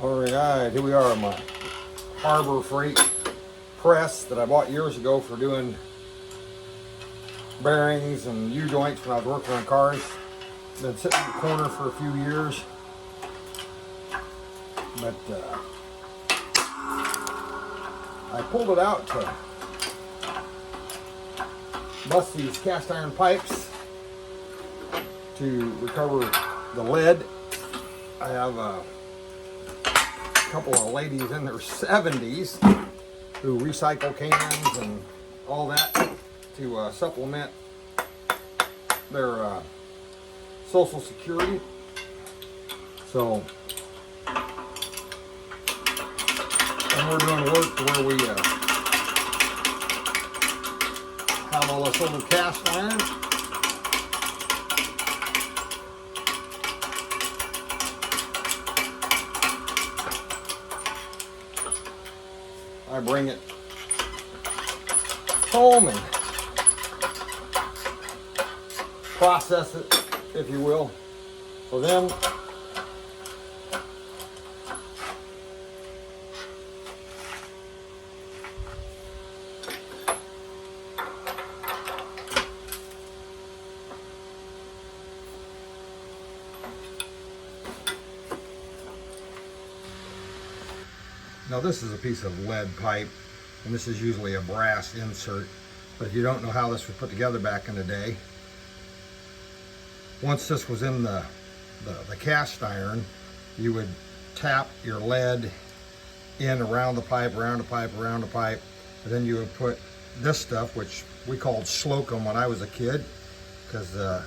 Alright, here we are on my Harbor Freight press that I bought years ago for doing bearings and U-joints when I was working on cars. Been sitting in the corner for a few years, but I pulled it out to bust these cast iron pipes to recover the lead. I have a couple of ladies in their 70s who recycle cans and all that to supplement their Social Security. So, and we're doing work to where we have all this old cast iron. I bring it home and process it, if you will, for them. Now this is a piece of lead pipe, and this is usually a brass insert, but if you don't know how this was put together back in the day, once this was in the cast iron, you would tap your lead in around the pipe, around the pipe, around the pipe, and then you would put this stuff, which we called slocum when I was a kid, because that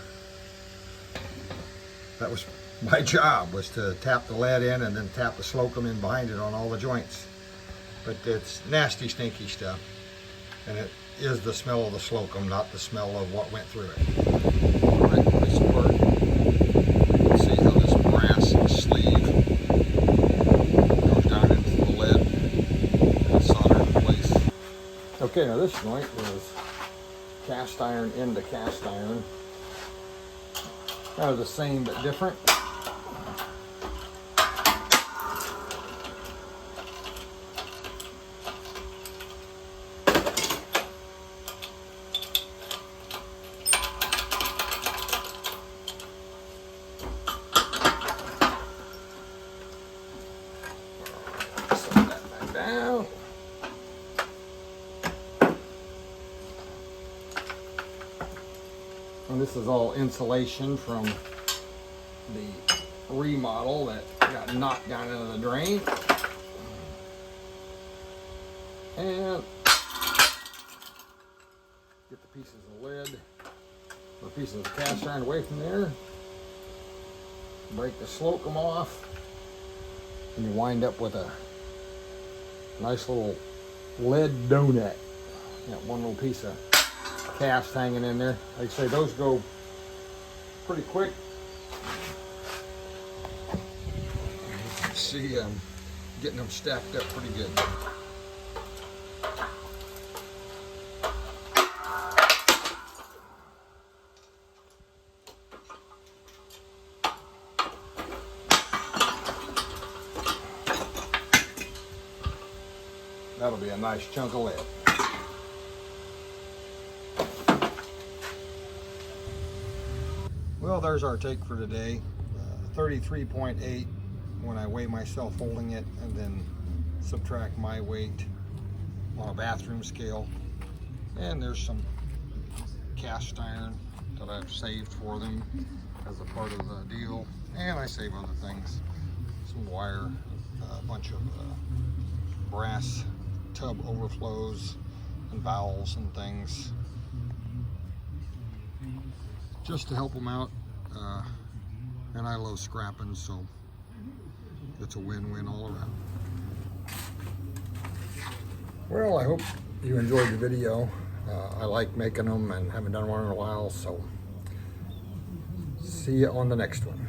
was my job, was to tap the lead in and then tap the slocum in behind it on all the joints. But it's nasty, stinky stuff, and it is the smell of the slocum, not the smell of what went through it. Right, this part, you can see how this brass sleeve goes down into the lead and it's soldered in place. Okay, now this joint is cast iron into cast iron. Kind of the same but different. Down. And this is all insulation from the remodel that got knocked down into the drain. And get the pieces of lead or pieces of cast iron away from there. Break the slocum off, and you wind up with a nice little lead donut. Got one little piece of cast hanging in there. Like I say, those go pretty quick. You can see I'm getting them stacked up pretty good. That'll be a nice chunk of lead. Well, there's our take for today. 33.8 when I weigh myself holding it and then subtract my weight on a bathroom scale. And there's some cast iron that I've saved for them as a part of the deal. And I save other things. Some wire, a bunch of brass tub overflows and valves and things, just to help them out. And I love scrapping, so it's a win-win all around. Well, I hope you enjoyed the video. I like making them and haven't done one in a while, so see you on the next one.